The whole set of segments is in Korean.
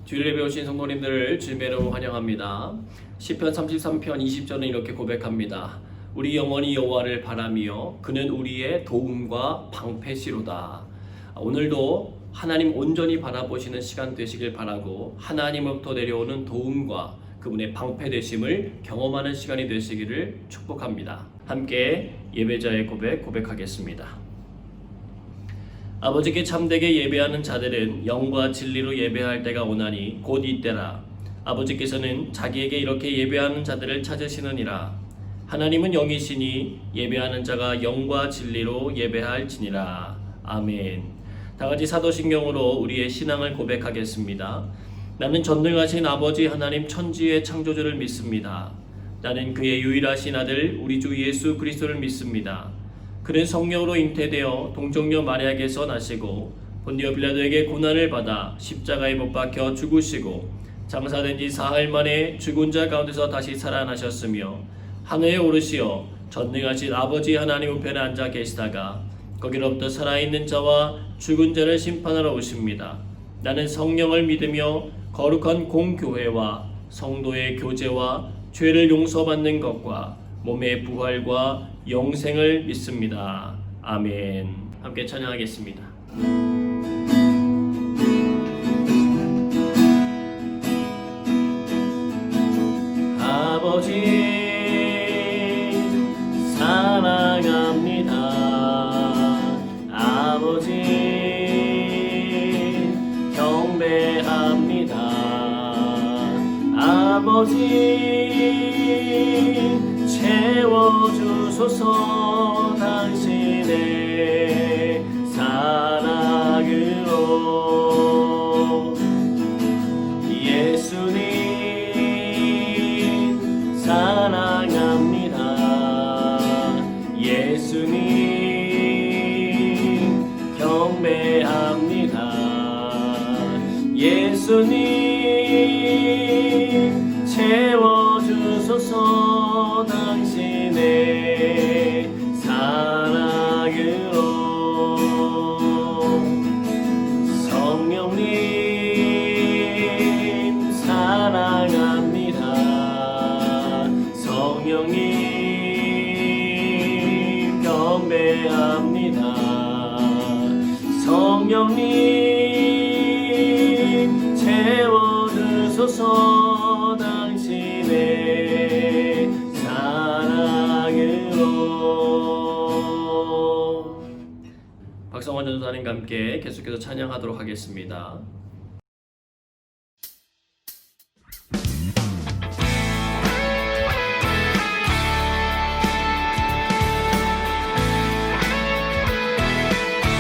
주일에 배우신 성도님들을 주님으로 환영합니다. 시편 33편 20절은 이렇게 고백합니다. 우리 영혼이 여호와를 바라며 그는 우리의 도움과 방패시로다. 오늘도 하나님 온전히 바라보시는 시간 되시길 바라고 하나님으로부터 내려오는 도움과 그분의 방패 되심을 경험하는 시간이 되시기를 축복합니다. 함께 예배자의 고백하겠습니다. 아버지께 참되게 예배하는 자들은 영과 진리로 예배할 때가 오나니 곧 이때라. 아버지께서는 자기에게 이렇게 예배하는 자들을 찾으시느니라. 하나님은 영이시니 예배하는 자가 영과 진리로 예배할지니라. 아멘. 다같이 사도신경으로 우리의 신앙을 고백하겠습니다. 나는 전능하신 아버지 하나님 천지의 창조주를 믿습니다. 나는 그의 유일하신 아들 우리 주 예수 그리스도를 믿습니다. 그는 성령으로 잉태되어 동정녀 마리아에게서 나시고 본디오 빌라도에게 고난을 받아 십자가에 못 박혀 죽으시고 장사된 지 사흘 만에 죽은 자 가운데서 다시 살아나셨으며 하늘에 오르시어 전능하신 아버지 하나님 우편에 앉아 계시다가 거기로부터 살아있는 자와 죽은 자를 심판하러 오십니다. 나는 성령을 믿으며 거룩한 공교회와 성도의 교제와 죄를 용서받는 것과 몸의 부활과 영생을 믿습니다. 아멘. 함께 찬양하겠습니다. 아버지 사랑합니다. 아버지 경배합니다. 아버지 채워주소서 당신의 사랑으로. 예수님 사랑합니다. 예수님 경배합니다. 예수님 채워주소서 당신의 사랑으로. 성령님 사랑합니다. 성령님 경배합니다. 성령님 채워주소서 당신의 사랑으로. 박성환 전도사님과 함께 계속해서 찬양하도록 하겠습니다.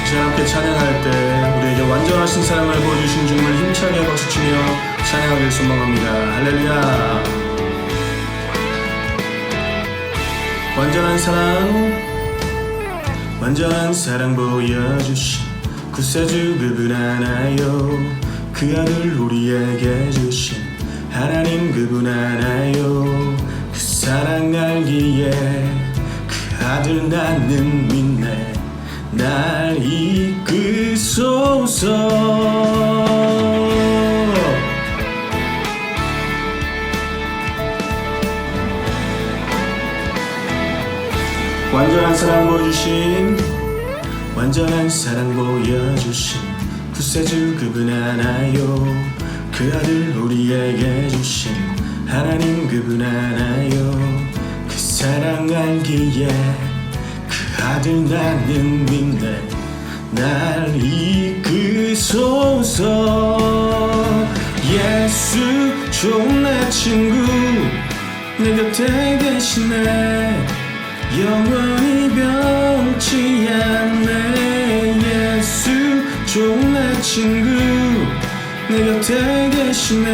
이제 함께 찬양할 때 우리에게 완전하신 사랑을 보여주신 주님을 힘차게 박수치며 찬양하길 소망합니다. 할렐루야. 완전한 사랑 보여주신 구세주 그분 하나요. 그 아들 우리에게 주신 하나님 그분 하나요. 그 사랑 알기에 그 아들 나는 믿네. 날 이끄소서. 완전한 사랑 보여주신 구세주 그분 하나요. 그 아들 우리에게 주신 하나님 그분 하나요. 그 사랑 알기에 그 아들 나는 믿네. 날 이끄소서. 예수 좋은 내 친구 내 곁에 계시네. 영원히 변치 않네. 예수 좋은 내 친구 내 곁에 계시네.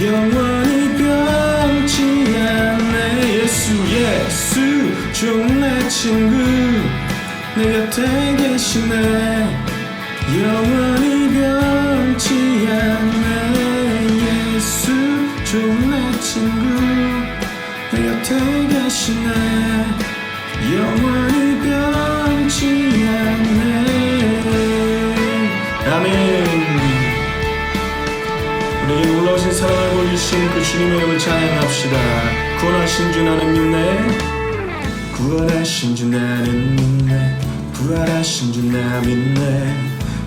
영원히 변치 않네. 예수 좋은 내 친구 내 곁에 계시네. 영원히 변치 않네. 예수 좋은 내 친구 내 곁에 계시네. 영원히 변치 않네. 아멘. 놀라우신 사랑을 보여주신 그 주님의 이름을 찬양합시다. 구원하신 주 나는 믿네. 구원하신 주 나는 믿네. 부활하신 주 나 믿네.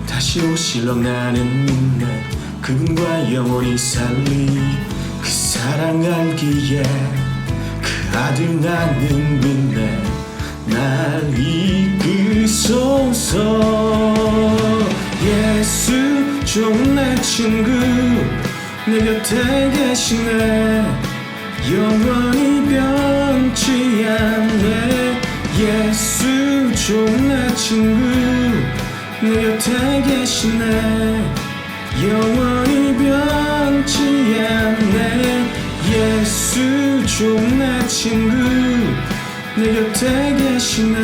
다시 오실러 나는 믿네. 그분과 영원히 살리 그 사랑 알기에 그 아들 나는 믿네. 날 이끄소서. 예수 좋은 내 친구 내 곁에 계시네. 영원히 변치 않네. 예수 좋은 내 친구 내 곁에 계시네. 영원히 변치 않네. 예수 좋은 내 친구 내 곁에 계시네.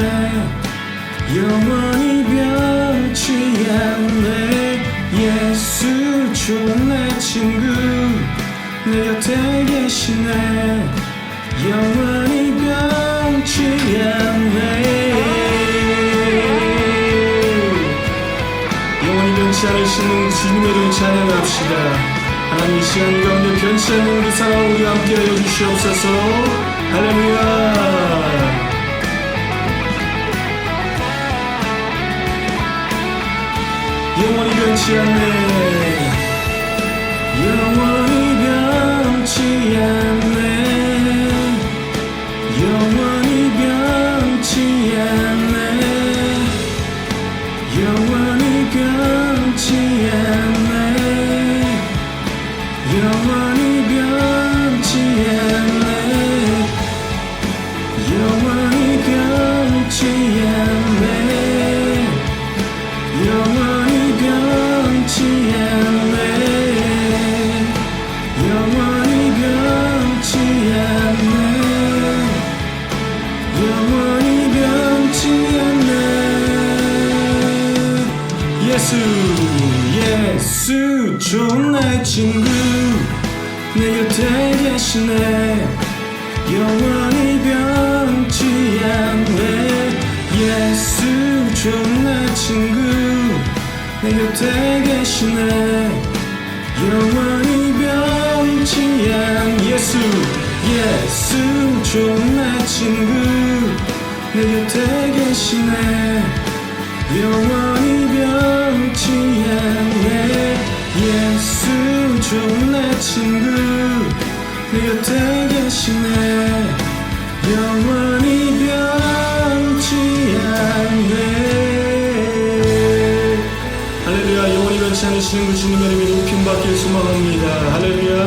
영원히 변치 않네. 예수 좋은 내 친구 내 곁에 계시네. 영원히 변치 않네. 영원히 변치 않으시는 주님의 이름 찬양합시다. 하나님 이 시간 가운데 변치 않는 그 상황 우리 함께하여 주시옵소서. 할렐루야. 영원히 변치 않네. 영원히 변치 않네. 영원히 변치 않네. 영원히 변치 않네. 영원히 변치 않네. 영원히 변치 않네. 영원히 변치 않네. 영원히 변치 않네. 영원히 변치 않네. 예수 좋은 내 친구 내 곁에 계시네. 영원히 변치 않네. 예수 좋은 내 친구 내 곁에 계시네. 영원히 변치 않. 예수 좋은 내 친구 내 곁에 계시네. 영원히 변치 않네. 예수 좋은 내 친구 내 곁에 계시네. 영원히 변치 않네. 할렐루야. 영원히 변치 않으시는 그 주님의 이름이 높임받길 소망합니다. 할렐루야.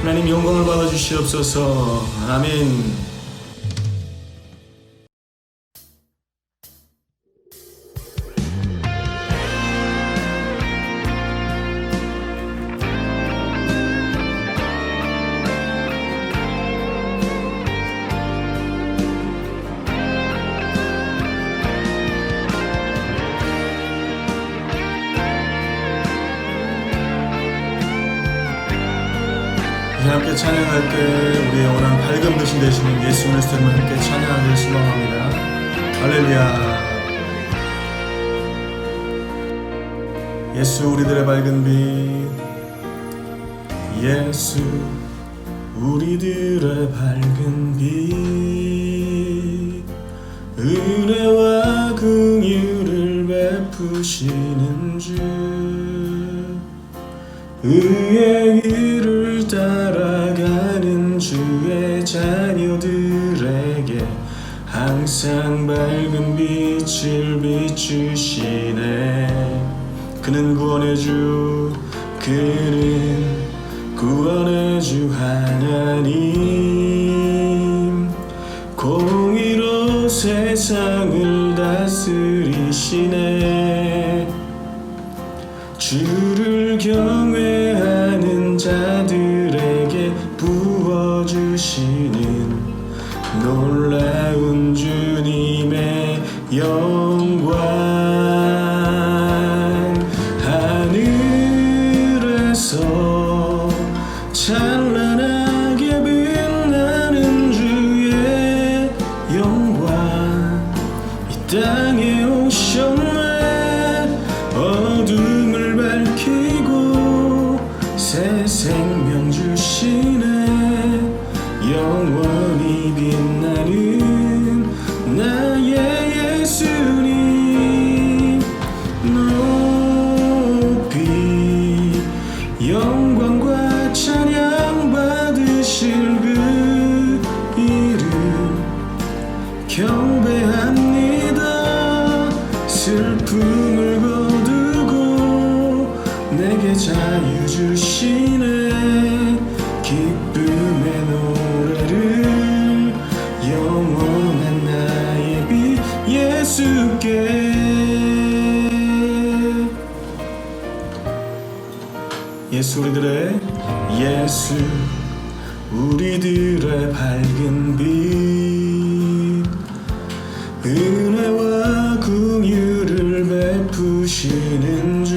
하나님 영광을 받아주시옵소서. 아멘. 함께 찬양할 때 우리의 영원한 밝은 빛이 되시는 예수 그리스도를 함께 찬양하길 소망합니다. 할렐루야. 예수 우리들의 밝은 빛. 예수 우리들의 밝은 빛. 은혜와 긍휼을 베푸시는 주. 의의 길을 따라가는 주의 자녀들에게 항상 밝은 빛을 비추시네. 그는 구원의 주, 그는 구원의 주 하나님. 공의로 세상을 다스리시네. 주를 경외하는 자들에게 부어주시는 놀라운 주님의 영광. 하늘에서 찬란하게 빛나는 주의 영광 이 땅에 오셨네. 어둠을 밝히고 세상 생명 주시네 영원히 빛나는 나의 예수님 높이 영광과 찬양 받으실 그 이름 경배합니다 슬픔을 거두고 내게 자유 주시네 기쁨의 노래를 영원한 나의 빛 예수께 예수 우리들의 예수 우리들의 밝은 빛 은혜와 긍휼을 베푸시는 주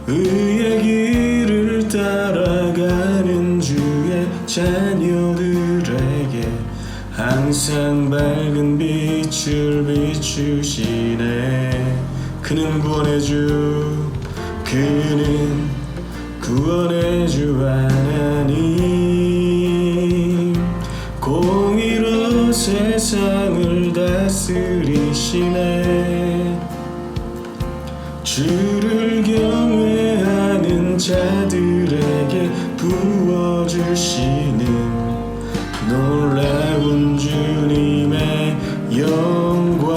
의의 길을 따라가는 주의 자녀들에게 항상 밝은 빛을 비추시네 그는 구원의 주 그는 구원의 주 하나님 공의로 세상을 다스리시네 주를 경외하는 자들에게 부어주시는 놀라운 주님의 영광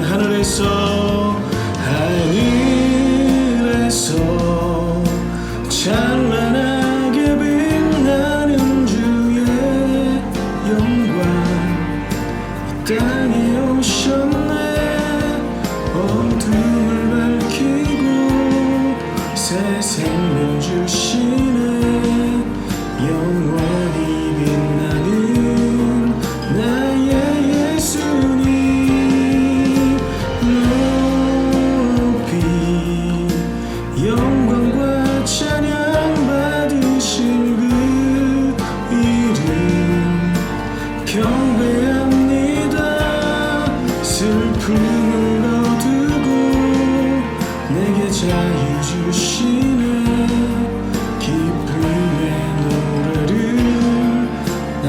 하늘에서 찬란하게 빛나는 주의 영광 이 땅에 오셨네 어둠을 밝히고 새 생명 주시네 영원히 빛나는 나의 예수님 높이 영광과 찬양 받으신 그 이름 경배합니다 슬픔을 거두고 내게 자유 주시네 기쁨의 노래를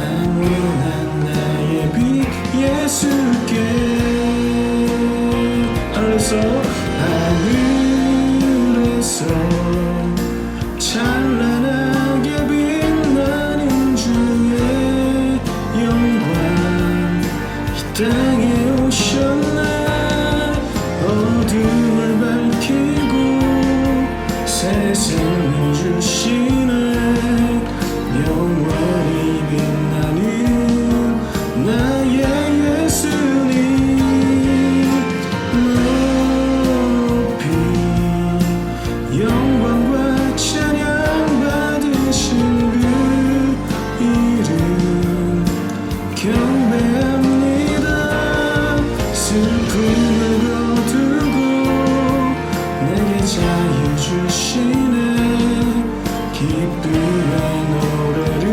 영원한 나의 빛 예수께 하늘에서 찬란하게 빛나는 주의 영광 이 땅에 오셨네 어둠을 밝히고 새 생명 주시네 영원히 빛나는 나의 예수님 높이 영광과 찬양 받으신 그 이름 경배합니다 슬픔을 거두고 내게 자유 주시네 기쁨의 노래를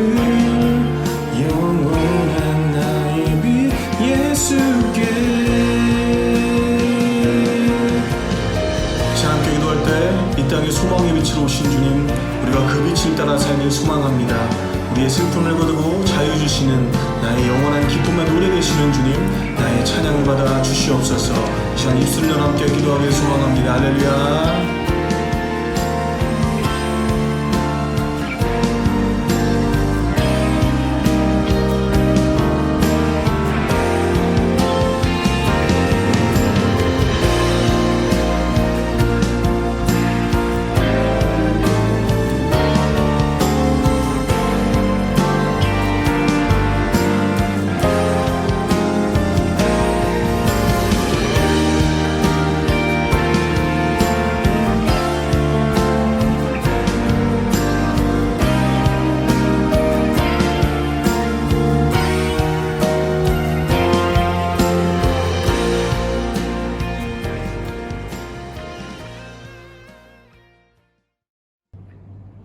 영원한 나의 빛 예수께 함께 기도할 때 이 땅에 소망의 빛으로 오신 주님 우리가 그 빛을 따라 살길 소망합니다 우리의 슬픔을 거두고 자유 주시는 나의 영원한 기쁨의 노래 되시는 주님 나의 찬양을 받아 주시옵소서 이 시간 입술로 함께 기도하길 소망합니다 할렐루야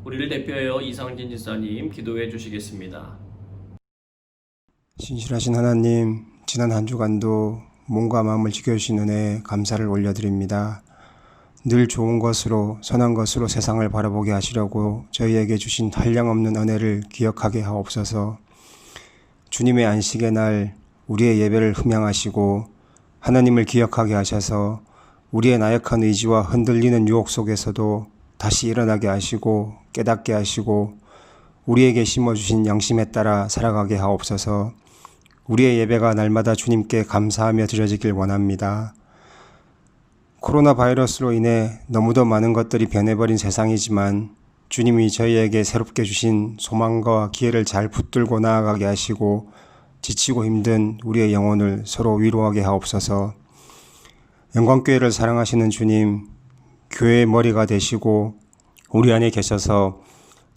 우리를 대표하여 이상진 집사님 기도해 주시겠습니다. 신실하신 하나님, 지난 한 주간도 몸과 마음을 지켜주신 은혜에 감사를 올려드립니다. 늘 좋은 것으로 선한 것으로 세상을 바라보게 하시려고 저희에게 주신 한량없는 은혜를 기억하게 하옵소서. 주님의 안식의 날 우리의 예배를 흠양하시고 하나님을 기억하게 하셔서 우리의 나약한 의지와 흔들리는 유혹 속에서도 다시 일어나게 하시고 깨닫게 하시고 우리에게 심어주신 양심에 따라 살아가게 하옵소서. 우리의 예배가 날마다 주님께 감사하며 드려지길 원합니다. 코로나 바이러스로 인해 너무도 많은 것들이 변해버린 세상이지만 주님이 저희에게 새롭게 주신 소망과 기회를 잘 붙들고 나아가게 하시고 지치고 힘든 우리의 영혼을 서로 위로하게 하옵소서. 영광교회를 사랑하시는 주님, 교회의 머리가 되시고 우리 안에 계셔서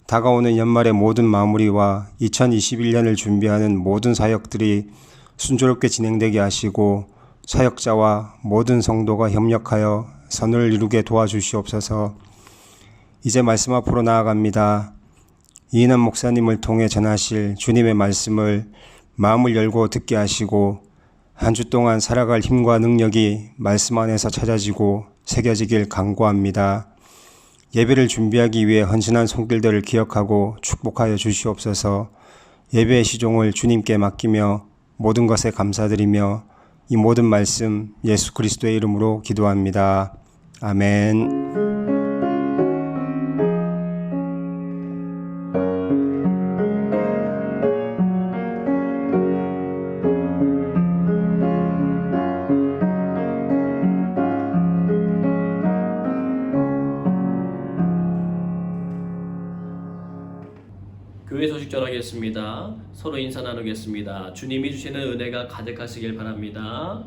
다가오는 연말의 모든 마무리와 2021년을 준비하는 모든 사역들이 순조롭게 진행되게 하시고 사역자와 모든 성도가 협력하여 선을 이루게 도와주시옵소서. 이제 말씀 앞으로 나아갑니다. 이인환 목사님을 통해 전하실 주님의 말씀을 마음을 열고 듣게 하시고 한 주 동안 살아갈 힘과 능력이 말씀 안에서 찾아지고 새겨지길 간구합니다. 예배를 준비하기 위해 헌신한 손길들을 기억하고 축복하여 주시옵소서. 예배의 시종을 주님께 맡기며 모든 것에 감사드리며 이 모든 말씀 예수 그리스도의 이름으로 기도합니다. 아멘. 교회 소식 전하겠습니다. 서로 인사 나누겠습니다. 주님이 주시는 은혜가 가득하시길 바랍니다.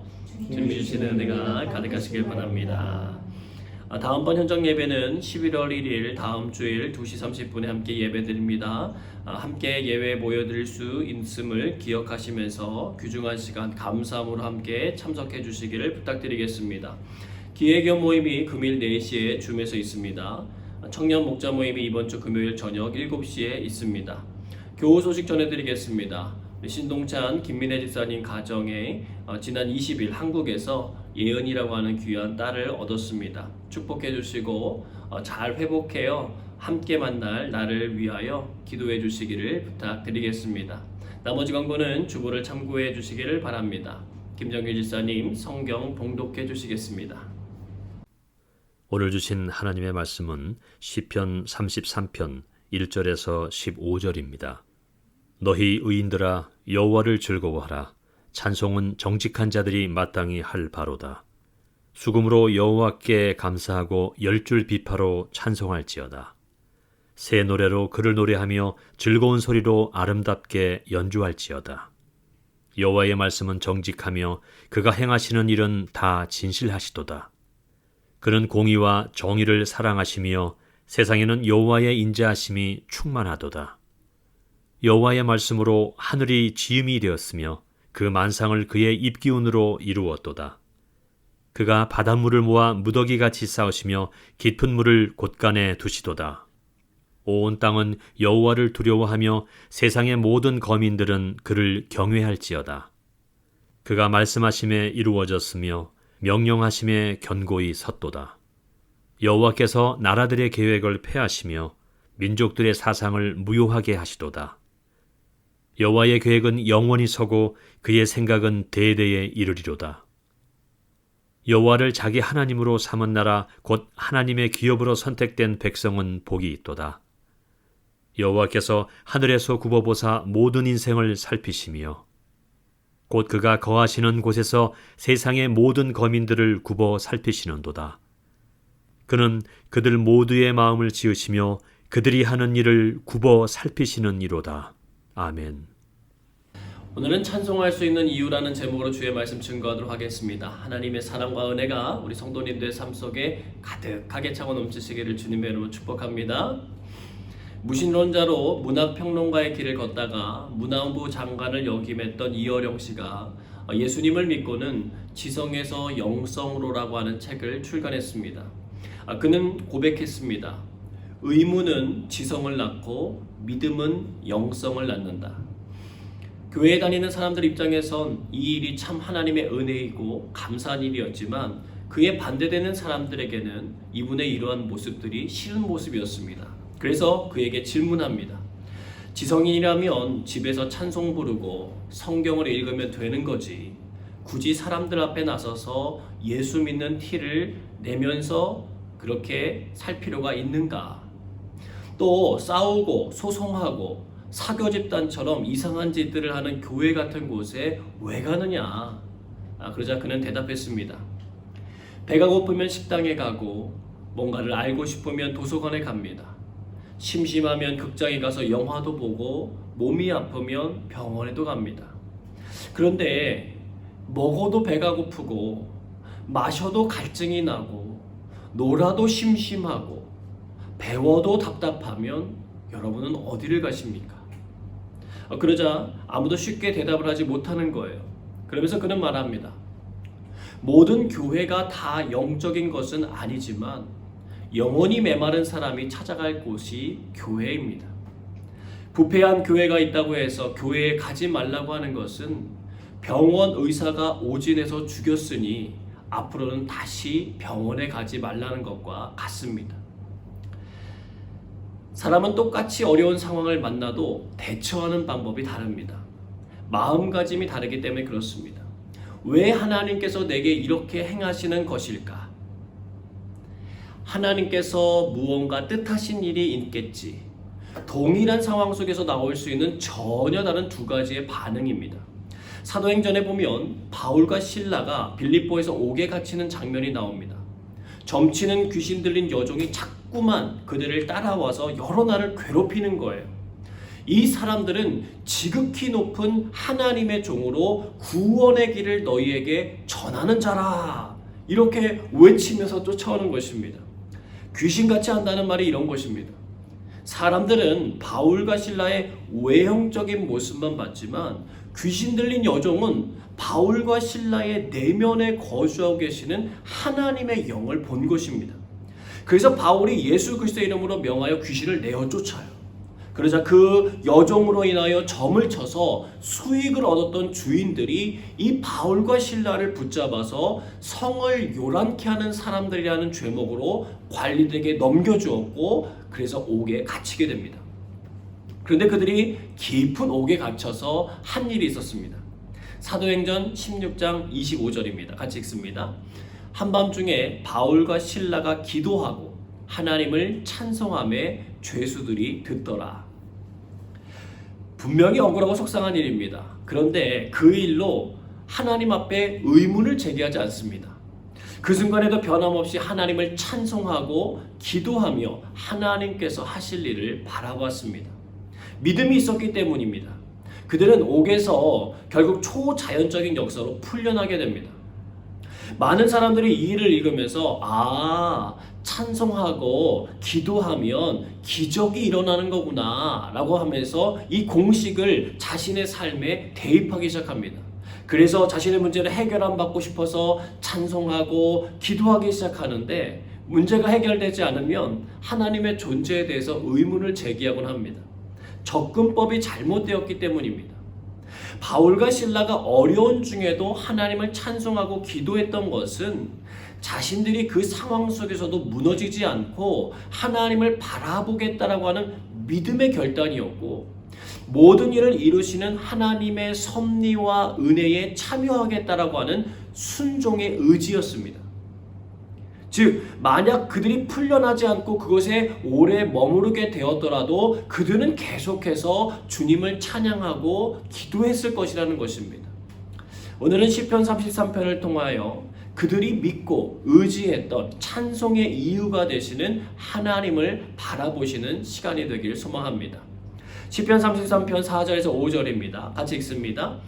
주님이 주시는 은혜가 가득하시길 바랍니다. 다음번 현장 예배는 11월 1일 다음 주일 2시 30분에 함께 예배드립니다. 함께 예배에 모여드릴 수 있음을 기억하시면서 귀중한 시간 감사함으로 함께 참석해 주시기를 부탁드리겠습니다. 기회겸 모임이 금일 4시에 줌에서 있습니다. 청년 목자 모임이 이번 주 금요일 저녁 7시에 있습니다. 교우 소식 전해드리겠습니다. 신동찬 김민혜 집사님 가정에 지난 20일 한국에서 예은이라고 하는 귀한 딸을 얻었습니다. 축복해 주시고 잘 회복해요 함께 만날 날을 위하여 기도해 주시기를 부탁드리겠습니다. 나머지 광고는 주보를 참고해 주시기를 바랍니다. 김정규 집사님 성경 봉독해 주시겠습니다. 오늘 주신 하나님의 말씀은 시편 33편 1절에서 15절입니다. 너희 의인들아 여호와를 즐거워하라. 찬송은 정직한 자들이 마땅히 할 바로다. 수금으로 여호와께 감사하고 10줄 비파로 찬송할지어다. 새 노래로 그를 노래하며 즐거운 소리로 아름답게 연주할지어다. 여호와의 말씀은 정직하며 그가 행하시는 일은 다 진실하시도다. 그는 공의와 정의를 사랑하시며 세상에는 여호와의 인자하심이 충만하도다. 여호와의 말씀으로 하늘이 지음이 되었으며 그 만상을 그의 입기운으로 이루었도다. 그가 바닷물을 모아 무더기같이 쌓으시며 깊은 물을 곳간에 두시도다. 온 땅은 여호와를 두려워하며 세상의 모든 거민들은 그를 경외할지어다. 그가 말씀하심에 이루어졌으며 명령하심에 견고히 섰도다. 여호와께서 나라들의 계획을 폐하시며 민족들의 사상을 무효하게 하시도다. 여호와의 계획은 영원히 서고 그의 생각은 대대에 이르리로다. 여호와를 자기 하나님으로 삼은 나라 곧 하나님의 기업으로 선택된 백성은 복이 있도다. 여호와께서 하늘에서 굽어보사 모든 인생을 살피시며 곧 그가 거하시는 곳에서 세상의 모든 거민들을 굽어 살피시는도다. 그는 그들 모두의 마음을 지으시며 그들이 하는 일을 굽어 살피시는 이로다. 아멘. 오늘은 찬송할 수 있는 이유라는 제목으로 주의 말씀 증거하도록 하겠습니다. 하나님의 사랑과 은혜가 우리 성도님들의 삶 속에 가득하게 차고 넘치시기를 주님의 이름으로 축복합니다. 무신론자로 문학평론가의 길을 걷다가 문화부 장관을 역임했던 이어령 씨가 예수님을 믿고는 지성에서 영성으로라고 하는 책을 출간했습니다. 그는 고백했습니다. 의무는 지성을 낳고 믿음은 영성을 낳는다. 교회에 다니는 사람들 입장에선 이 일이 참 하나님의 은혜이고 감사한 일이었지만 그에 반대되는 사람들에게는 이분의 이러한 모습들이 싫은 모습이었습니다. 그래서 그에게 질문합니다. 지성인이라면 집에서 찬송 부르고 성경을 읽으면 되는 거지. 굳이 사람들 앞에 나서서 예수 믿는 티를 내면서 그렇게 살 필요가 있는가? 또 싸우고 소송하고 사교 집단처럼 이상한 짓들을 하는 교회 같은 곳에 왜 가느냐? 그러자 그는 대답했습니다. 배가 고프면 식당에 가고 뭔가를 알고 싶으면 도서관에 갑니다. 심심하면 극장에 가서 영화도 보고 몸이 아프면 병원에도 갑니다. 그런데 먹어도 배가 고프고 마셔도 갈증이 나고 놀아도 심심하고 배워도 답답하면 여러분은 어디를 가십니까? 그러자 아무도 쉽게 대답을 하지 못하는 거예요. 그러면서 그는 말합니다. 모든 교회가 다 영적인 것은 아니지만 영혼이 메마른 사람이 찾아갈 곳이 교회입니다. 부패한 교회가 있다고 해서 교회에 가지 말라고 하는 것은 병원 의사가 오진해서 죽였으니 앞으로는 다시 병원에 가지 말라는 것과 같습니다. 사람은 똑같이 어려운 상황을 만나도 대처하는 방법이 다릅니다. 마음가짐이 다르기 때문에 그렇습니다. 왜 하나님께서 내게 이렇게 행하시는 것일까? 하나님께서 무언가 뜻하신 일이 있겠지. 동일한 상황 속에서 나올 수 있는 전혀 다른 두 가지의 반응입니다. 사도행전에 보면 바울과 실라가 빌립보에서 옥에 갇히는 장면이 나옵니다. 점치는 귀신 들린 여종이 자꾸만 그들을 따라와서 여러 날을 괴롭히는 거예요. 이 사람들은 지극히 높은 하나님의 종으로 구원의 길을 너희에게 전하는 자라 이렇게 외치면서 쫓아오는 것입니다. 귀신같이 한다는 말이 이런 것입니다. 사람들은 바울과 실라의 외형적인 모습만 봤지만 귀신 들린 여종은 바울과 신라의 내면에 거주하고 계시는 하나님의 영을 본 것입니다. 그래서 바울이 예수 그리스도의 이름으로 명하여 귀신을 내어 쫓아요. 그러자 그 여종으로 인하여 점을 쳐서 수익을 얻었던 주인들이 이 바울과 신라를 붙잡아서 성을 요란케 하는 사람들이라는 죄목으로 관리들에게 넘겨주었고 그래서 옥에 갇히게 됩니다. 그런데 그들이 깊은 옥에 갇혀서 한 일이 있었습니다. 사도행전 16장 25절입니다. 같이 읽습니다. 한밤중에 바울과 실라가 기도하고 하나님을 찬송하며 죄수들이 듣더라. 분명히 억울하고 속상한 일입니다. 그런데 그 일로 하나님 앞에 의문을 제기하지 않습니다. 그 순간에도 변함없이 하나님을 찬송하고 기도하며 하나님께서 하실 일을 바라봤습니다. 믿음이 있었기 때문입니다. 그들은 옥에서 결국 초자연적인 역사로 풀려나게 됩니다. 많은 사람들이 이 일을 읽으면서 찬송하고 기도하면 기적이 일어나는 거구나 라고 하면서 이 공식을 자신의 삶에 대입하기 시작합니다. 그래서 자신의 문제를 해결 안 받고 싶어서 찬송하고 기도하기 시작하는데 문제가 해결되지 않으면 하나님의 존재에 대해서 의문을 제기하곤 합니다. 접근법이 잘못되었기 때문입니다. 바울과 실라가 어려운 중에도 하나님을 찬송하고 기도했던 것은 자신들이 그 상황 속에서도 무너지지 않고 하나님을 바라보겠다라고 하는 믿음의 결단이었고 모든 일을 이루시는 하나님의 섭리와 은혜에 참여하겠다라고 하는 순종의 의지였습니다. 즉 만약 그들이 풀려나지 않고 그곳에 오래 머무르게 되었더라도 그들은 계속해서 주님을 찬양하고 기도했을 것이라는 것입니다. 오늘은 시편 33편을 통하여 그들이 믿고 의지했던 찬송의 이유가 되시는 하나님을 바라보시는 시간이 되길 소망합니다. 시편 33편 4절에서 5절입니다. 같이 읽습니다.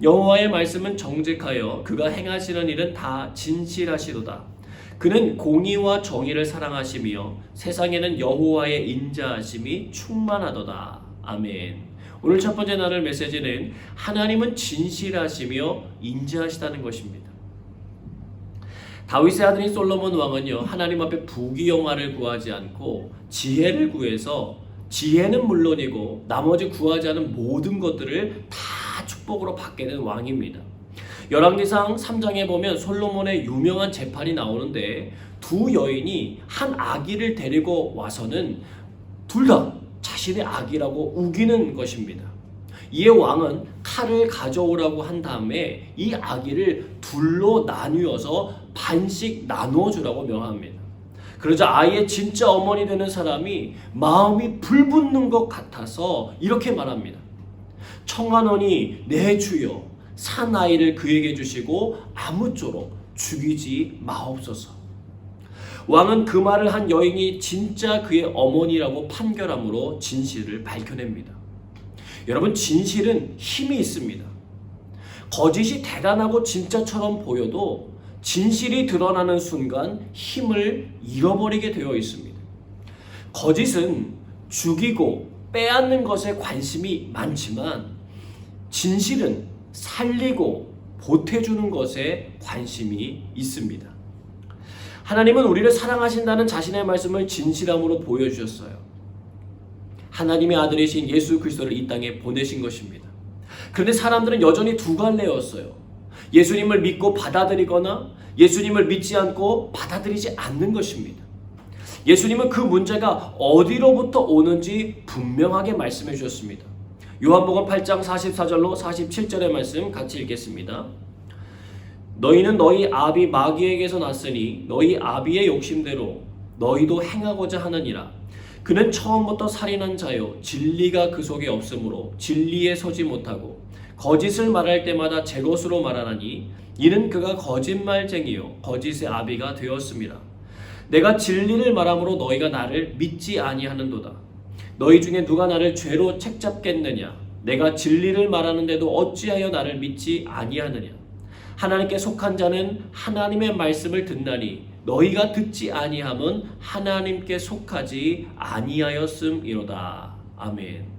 여호와의 말씀은 정직하여 그가 행하시는 일은 다 진실하시도다. 그는 공의와 정의를 사랑하시며 세상에는 여호와의 인자하심이 충만하도다. 아멘. 오늘 첫 번째 나눌 메시지는 하나님은 진실하시며 인자하시다는 것입니다. 다윗의 아들인 솔로몬 왕은요 하나님 앞에 부귀영화를 구하지 않고 지혜를 구해서 지혜는 물론이고 나머지 구하지 않은 모든 것들을 다 축복으로 받게 된 왕입니다. 열왕기상 3장에 보면 솔로몬의 유명한 재판이 나오는데 두 여인이 한 아기를 데리고 와서는 둘 다 자신의 아기라고 우기는 것입니다. 이에 왕은 칼을 가져오라고 한 다음에 이 아기를 둘로 나누어서 반씩 나누어 주라고 명합니다. 그러자 아이의 진짜 어머니 되는 사람이 마음이 불붙는 것 같아서 이렇게 말합니다. 청하노니 내 주여 산 아이를 그에게 주시고 아무쪼록 죽이지 마옵소서. 왕은 그 말을 한 여인이 진짜 그의 어머니라고 판결함으로 진실을 밝혀냅니다. 여러분, 진실은 힘이 있습니다. 거짓이 대단하고 진짜처럼 보여도 진실이 드러나는 순간 힘을 잃어버리게 되어 있습니다. 거짓은 죽이고 빼앗는 것에 관심이 많지만 진실은 살리고 보태주는 것에 관심이 있습니다. 하나님은 우리를 사랑하신다는 자신의 말씀을 진실함으로 보여주셨어요. 하나님의 아들이신 예수 그리스도를 이 땅에 보내신 것입니다. 그런데 사람들은 여전히 두 갈래였어요. 예수님을 믿고 받아들이거나 예수님을 믿지 않고 받아들이지 않는 것입니다. 예수님은 그 문제가 어디로부터 오는지 분명하게 말씀해 주셨습니다. 요한복음 8장 44절로 47절의 말씀 같이 읽겠습니다. 너희는 너희 아비 마귀에게서 났으니 너희 아비의 욕심대로 너희도 행하고자 하느니라. 그는 처음부터 살인한 자요 진리가 그 속에 없으므로 진리에 서지 못하고 거짓을 말할 때마다 제 것으로 말하나니 이는 그가 거짓말쟁이요 거짓의 아비가 되었습니다. 내가 진리를 말함으로 너희가 나를 믿지 아니하는도다. 너희 중에 누가 나를 죄로 책잡겠느냐? 내가 진리를 말하는데도 어찌하여 나를 믿지 아니하느냐? 하나님께 속한 자는 하나님의 말씀을 듣나니 너희가 듣지 아니함은 하나님께 속하지 아니하였음이로다. 아멘.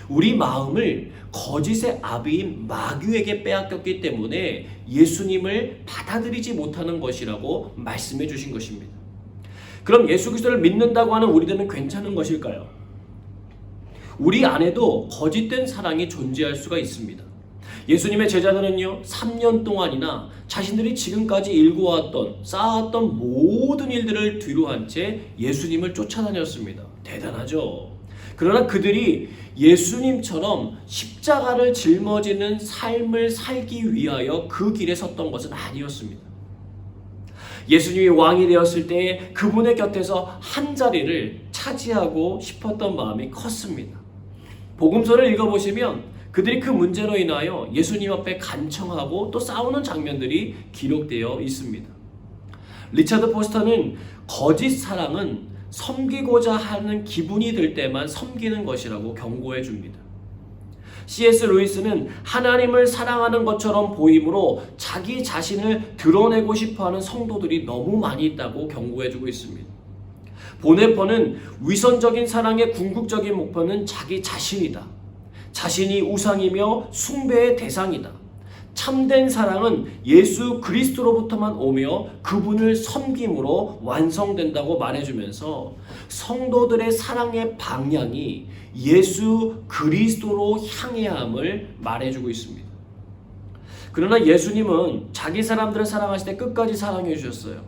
우리 마음을 거짓의 아비인 마귀에게 빼앗겼기 때문에 예수님을 받아들이지 못하는 것이라고 말씀해 주신 것입니다. 그럼 예수 그리스도를 믿는다고 하는 우리들은 괜찮은 것일까요? 우리 안에도 거짓된 사랑이 존재할 수가 있습니다. 예수님의 제자들은요 3년 동안이나 자신들이 지금까지 일구어왔던 쌓아왔던 모든 일들을 뒤로한 채 예수님을 쫓아다녔습니다. 대단하죠. 그러나 그들이 예수님처럼 십자가를 짊어지는 삶을 살기 위하여 그 길에 섰던 것은 아니었습니다. 예수님이 왕이 되었을 때 그분의 곁에서 한 자리를 차지하고 싶었던 마음이 컸습니다. 복음서를 읽어보시면 그들이 그 문제로 인하여 예수님 앞에 간청하고 또 싸우는 장면들이 기록되어 있습니다. 리차드 포스터는 거짓 사랑은 섬기고자 하는 기분이 들 때만 섬기는 것이라고 경고해 줍니다. C.S. 루이스는 하나님을 사랑하는 것처럼 보이므로 자기 자신을 드러내고 싶어하는 성도들이 너무 많이 있다고 경고해 주고 있습니다. 보네퍼는 위선적인 사랑의 궁극적인 목표는 자기 자신이다. 자신이 우상이며 숭배의 대상이다. 참된 사랑은 예수 그리스도로부터만 오며 그분을 섬김으로 완성된다고 말해주면서 성도들의 사랑의 방향이 예수 그리스도로 향해야 함을 말해주고 있습니다. 그러나 예수님은 자기 사람들을 사랑하실 때 끝까지 사랑해 주셨어요.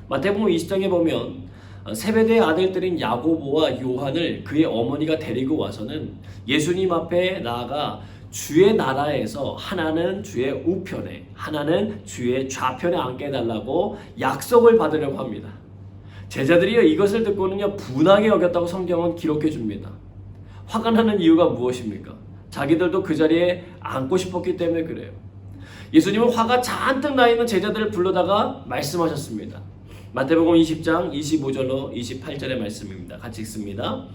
마태복음 20장에 보면 세베대의 아들들인 야고보와 요한을 그의 어머니가 데리고 와서는 예수님 앞에 나아가 주의 나라에서 하나는 주의 우편에 하나는 주의 좌편에 앉게 해달라고 약속을 받으려고 합니다. 제자들이요 이것을 듣고는요 분하게 여겼다고 성경은 기록해 줍니다. 화가 나는 이유가 무엇입니까? 자기들도 그 자리에 앉고 싶었기 때문에 그래요. 예수님은 화가 잔뜩 나 있는 제자들을 불러다가 말씀하셨습니다. 마태복음 20장 25절로 28절의 말씀입니다. 같이 읽습니다.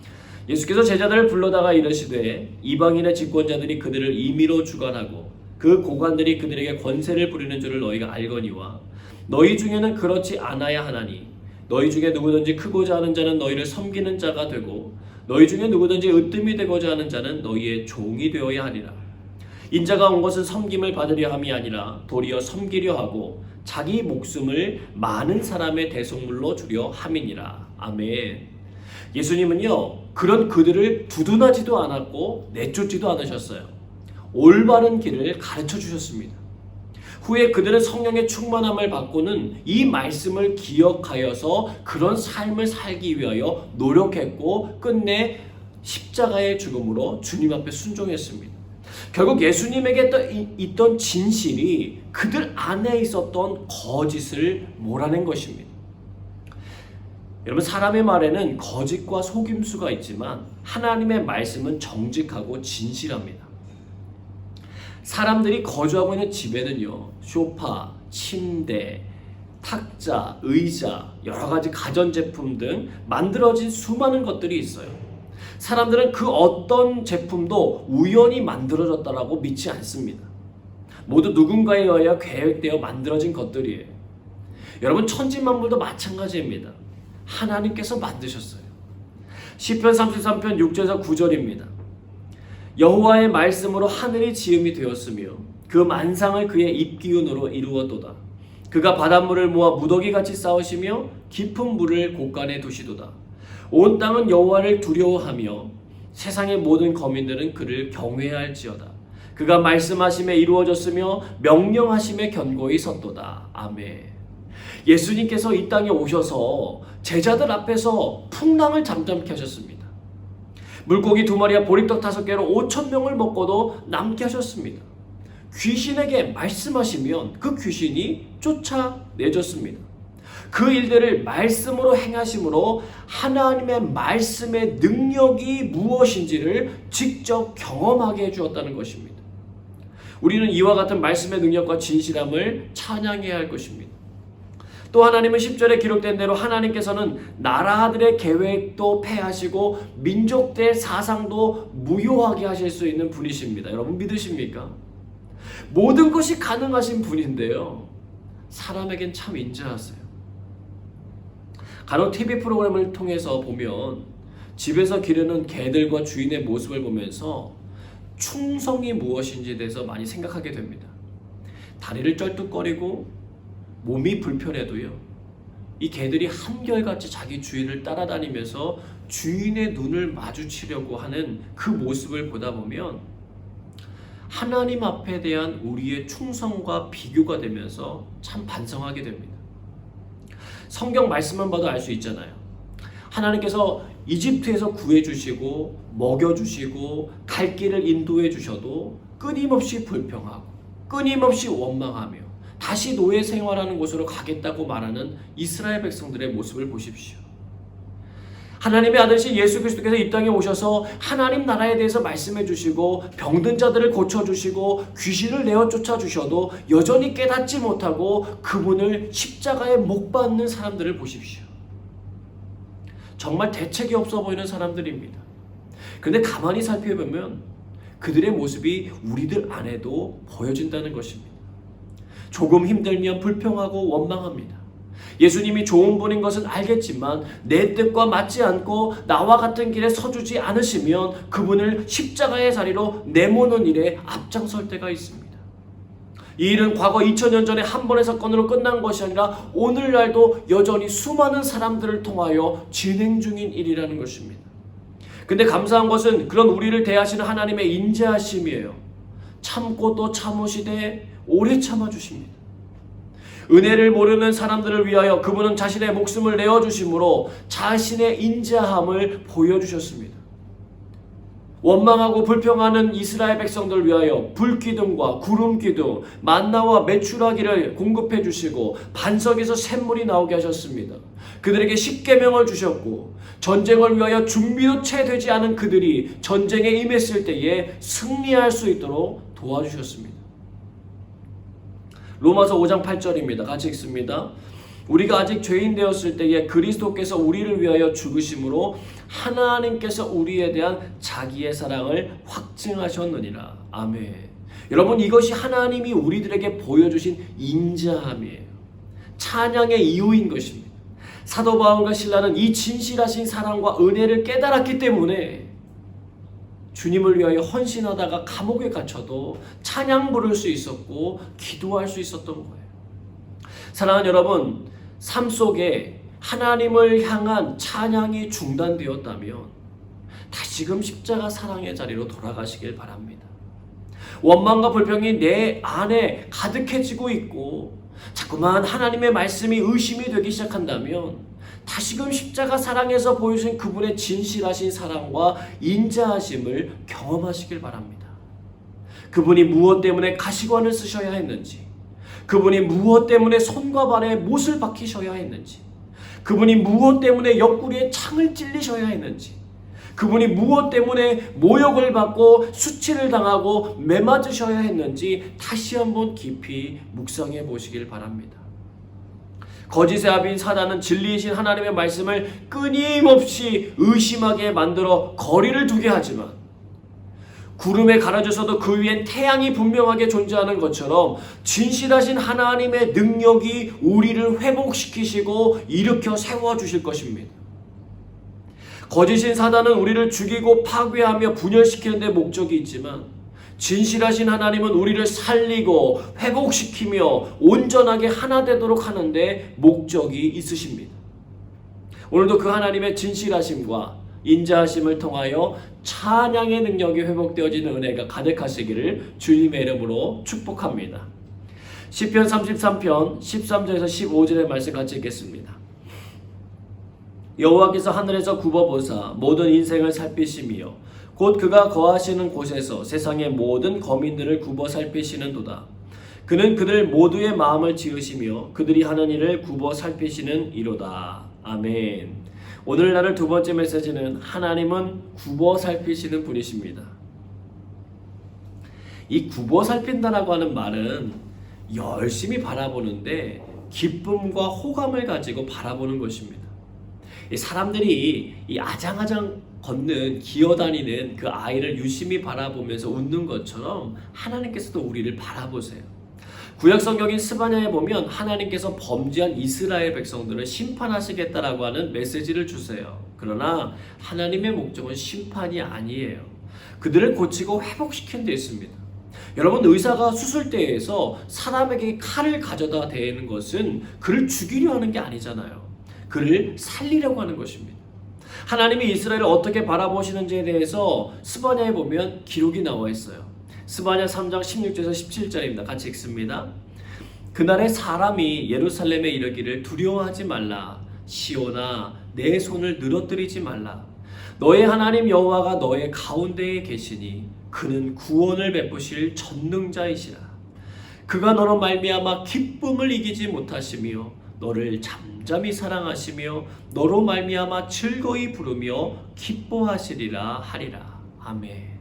예수께서 제자들을 불러다가 이르시되 이방인의 집권자들이 그들을 임의로 주관하고 그 고관들이 그들에게 권세를 부리는 줄을 너희가 알거니와 너희 중에는 그렇지 않아야 하나니 너희 중에 누구든지 크고자 하는 자는 너희를 섬기는 자가 되고 너희 중에 누구든지 으뜸이 되고자 하는 자는 너희의 종이 되어야 하리라. 인자가 온 것은 섬김을 받으려 함이 아니라 도리어 섬기려 하고 자기 목숨을 많은 사람의 대속물로 주려 함이니라. 아멘. 예수님은요 그런 그들을 두둔하지도 않았고 내쫓지도 않으셨어요. 올바른 길을 가르쳐 주셨습니다. 후에 그들은 성령의 충만함을 받고는 이 말씀을 기억하여서 그런 삶을 살기 위하여 노력했고 끝내 십자가의 죽음으로 주님 앞에 순종했습니다. 결국 예수님에게 있던 진실이 그들 안에 있었던 거짓을 몰아낸 것입니다. 여러분, 사람의 말에는 거짓과 속임수가 있지만 하나님의 말씀은 정직하고 진실합니다. 사람들이 거주하고 있는 집에는요, 소파, 침대, 탁자, 의자, 여러 가지 가전제품 등 만들어진 수많은 것들이 있어요. 사람들은 그 어떤 제품도 우연히 만들어졌다라고 믿지 않습니다. 모두 누군가에 의하여 계획되어 만들어진 것들이에요. 여러분, 천지만물도 마찬가지입니다. 하나님께서 만드셨어요. 시편 33편 6절에서 9절입니다. 여호와의 말씀으로 하늘이 지음이 되었으며 그 만상을 그의 입기운으로 이루었도다. 그가 바닷물을 모아 무더기같이 쌓으시며 깊은 물을 곳간에 두시도다. 온 땅은 여호와를 두려워하며 세상의 모든 거민들은 그를 경외할지어다. 그가 말씀하심에 이루어졌으며 명령하심에 견고히 섰도다. 아멘. 예수님께서 이 땅에 오셔서 제자들 앞에서 풍랑을 잠잠케 하셨습니다. 물고기 2마리와 보리떡 5개로 5,000명을 먹고도 남게 하셨습니다. 귀신에게 말씀하시면 그 귀신이 쫓아내졌습니다. 그 일들을 말씀으로 행하심으로 하나님의 말씀의 능력이 무엇인지를 직접 경험하게 해주었다는 것입니다. 우리는 이와 같은 말씀의 능력과 진실함을 찬양해야 할 것입니다. 또 하나님은 10절에 기록된 대로 하나님께서는 나라들의 계획도 폐하시고 민족들의 사상도 무효하게 하실 수 있는 분이십니다. 여러분 믿으십니까? 모든 것이 가능하신 분인데요, 사람에겐 참 인자하세요. 간혹 TV 프로그램을 통해서 보면 집에서 기르는 개들과 주인의 모습을 보면서 충성이 무엇인지에 대해서 많이 생각하게 됩니다. 다리를 쩔뚝거리고 몸이 불편해도요, 이 개들이 한결같이 자기 주인을 따라다니면서 주인의 눈을 마주치려고 하는 그 모습을 보다 보면 하나님 앞에 대한 우리의 충성과 비교가 되면서 참 반성하게 됩니다. 성경 말씀만 봐도 알 수 있잖아요. 하나님께서 이집트에서 구해주시고 먹여주시고 갈 길을 인도해 주셔도 끊임없이 불평하고 끊임없이 원망하며 다시 노예 생활하는 곳으로 가겠다고 말하는 이스라엘 백성들의 모습을 보십시오. 하나님의 아들이신 예수 그리스도께서 이 땅에 오셔서 하나님 나라에 대해서 말씀해 주시고 병든 자들을 고쳐주시고 귀신을 내어 쫓아주셔도 여전히 깨닫지 못하고 그분을 십자가에 못 박는 사람들을 보십시오. 정말 대책이 없어 보이는 사람들입니다. 그런데 가만히 살펴보면 그들의 모습이 우리들 안에도 보여진다는 것입니다. 조금 힘들면 불평하고 원망합니다. 예수님이 좋은 분인 것은 알겠지만 내 뜻과 맞지 않고 나와 같은 길에 서주지 않으시면 그분을 십자가의 자리로 내모는 일에 앞장설 때가 있습니다. 이 일은 과거 2000년 전에 한 번의 사건으로 끝난 것이 아니라 오늘날도 여전히 수많은 사람들을 통하여 진행 중인 일이라는 것입니다. 근데 감사한 것은 그런 우리를 대하시는 하나님의 인자하심이에요. 참고 또 참으시되 오래 참아주십니다. 은혜를 모르는 사람들을 위하여 그분은 자신의 목숨을 내어주심으로 자신의 인자함을 보여주셨습니다. 원망하고 불평하는 이스라엘 백성들을 위하여 불기둥과 구름기둥, 만나와 메추라기를 공급해 주시고 반석에서 샘물이 나오게 하셨습니다. 그들에게 십계명을 주셨고 전쟁을 위하여 준비도 채 되지 않은 그들이 전쟁에 임했을 때에 승리할 수 있도록 도와주셨습니다. 로마서 5장 8절입니다. 같이 읽습니다. 우리가 아직 죄인 되었을 때에 그리스도께서 우리를 위하여 죽으심으로 하나님께서 우리에 대한 자기의 사랑을 확증하셨느니라. 아멘. 여러분, 이것이 하나님이 우리들에게 보여주신 인자함이에요. 찬양의 이유인 것입니다. 사도 바울과 실라는 이 진실하신 사랑과 은혜를 깨달았기 때문에 주님을 위하여 헌신하다가 감옥에 갇혀도 찬양 부를 수 있었고 기도할 수 있었던 거예요. 사랑하는 여러분, 삶 속에 하나님을 향한 찬양이 중단되었다면 다시금 십자가 사랑의 자리로 돌아가시길 바랍니다. 원망과 불평이 내 안에 가득해지고 있고 자꾸만 하나님의 말씀이 의심이 되기 시작한다면 다시금 십자가 사랑에서 보여주신 그분의 진실하신 사랑과 인자하심을 경험하시길 바랍니다. 그분이 무엇 때문에 가시관을 쓰셔야 했는지, 그분이 무엇 때문에 손과 발에 못을 박히셔야 했는지, 그분이 무엇 때문에 옆구리에 창을 찔리셔야 했는지, 그분이 무엇 때문에 모욕을 받고 수치를 당하고 매맞으셔야 했는지 다시 한번 깊이 묵상해 보시길 바랍니다. 거짓의 아비인 사단은 진리이신 하나님의 말씀을 끊임없이 의심하게 만들어 거리를 두게 하지만 구름에 가려져서도 그 위엔 태양이 분명하게 존재하는 것처럼 진실하신 하나님의 능력이 우리를 회복시키시고 일으켜 세워주실 것입니다. 거짓인 사단은 우리를 죽이고 파괴하며 분열시키는 데 목적이 있지만 진실하신 하나님은 우리를 살리고 회복시키며 온전하게 하나 되도록 하는데 목적이 있으십니다. 오늘도 그 하나님의 진실하심과 인자하심을 통하여 찬양의 능력이 회복되어지는 은혜가 가득하시기를 주님의 이름으로 축복합니다. 시편 33편 13절에서 15절의 말씀 같이 읽겠습니다. 여호와께서 하늘에서 굽어보사 모든 인생을 살피시며 곧 그가 거하시는 곳에서 세상의 모든 거민들을 굽어 살피시는도다. 그는 그들 모두의 마음을 지으시며 그들이 하는 일을 굽어 살피시는 이로다. 아멘. 오늘날의 두 번째 메시지는 하나님은 굽어 살피시는 분이십니다. 이 굽어 살핀다라고 하는 말은 열심히 바라보는데 기쁨과 호감을 가지고 바라보는 것입니다. 이 사람들이 이 아장아장 걷는 기어다니는 그 아이를 유심히 바라보면서 웃는 것처럼 하나님께서도 우리를 바라보세요. 구약 성경인 스바냐에 보면 하나님께서 범죄한 이스라엘 백성들을 심판하시겠다라고 하는 메시지를 주세요. 그러나 하나님의 목적은 심판이 아니에요. 그들을 고치고 회복시키는 데 있습니다. 여러분, 의사가 수술대에서 사람에게 칼을 가져다 대는 것은 그를 죽이려 하는 게 아니잖아요. 그를 살리려고 하는 것입니다. 하나님이 이스라엘을 어떻게 바라보시는지에 대해서 스바냐에 보면 기록이 나와 있어요. 스바냐 3장 16절에서 17절입니다. 같이 읽습니다. 그날에 사람이 예루살렘에 이르기를 두려워하지 말라. 시온아 내 손을 늘어뜨리지 말라. 너의 하나님 여호와가 너의 가운데에 계시니 그는 구원을 베푸실 전능자이시라. 그가 너로 말미암아 기쁨을 이기지 못하시며 너를 잠잠히 사랑하시며 너로 말미암아 즐거이 부르며 기뻐하시리라 하리라. 아멘.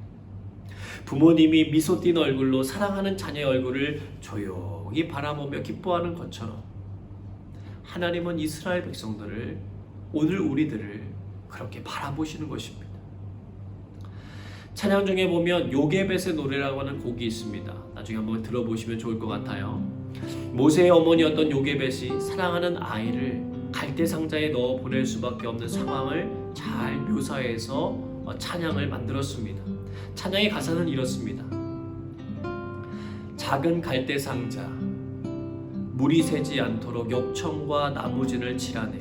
부모님이 미소 띤 얼굴로 사랑하는 자녀의 얼굴을 조용히 바라보며 기뻐하는 것처럼 하나님은 이스라엘 백성들을, 오늘 우리들을 그렇게 바라보시는 것입니다. 찬양 중에 보면 요게벳의 노래라고 하는 곡이 있습니다. 나중에 한번 들어보시면 좋을 것 같아요. 모세의 어머니였던 요게벳이 사랑하는 아이를 갈대상자에 넣어 보낼 수밖에 없는 상황을 잘 묘사해서 찬양을 만들었습니다. 찬양의 가사는 이렇습니다. 작은 갈대상자 물이 새지 않도록 엽청과 나무진을 칠하네.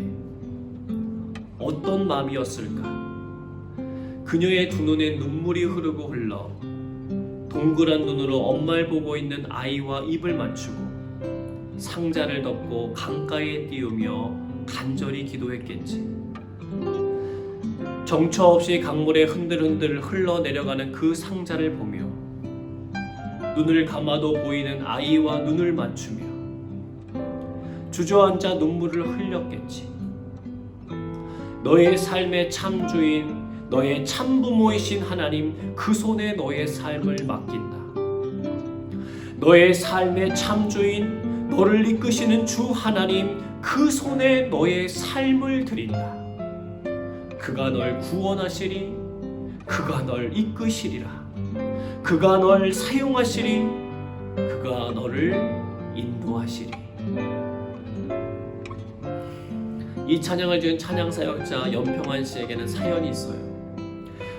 어떤 마음이었을까? 그녀의 두 눈에 눈물이 흐르고 흘러 동그란 눈으로 엄마를 보고 있는 아이와 입을 맞추고 상자를 덮고 강가에 띄우며 간절히 기도했겠지. 정처 없이 강물에 흔들흔들 흘러내려가는 그 상자를 보며 눈을 감아도 보이는 아이와 눈을 맞추며 주저앉아 눈물을 흘렸겠지. 너의 삶의 참주인, 너의 참부모이신 하나님, 그 손에 너의 삶을 맡긴다. 너의 삶의 참주인, 너를 이끄시는 주 하나님, 그 손에 너의 삶을 드린다. 그가 널 구원하시리, 그가 널 이끄시리라. 그가 널 사용하시리, 그가 너를 인도하시리. 이 찬양을 지은 찬양사역자 연평한 씨에게는 사연이 있어요.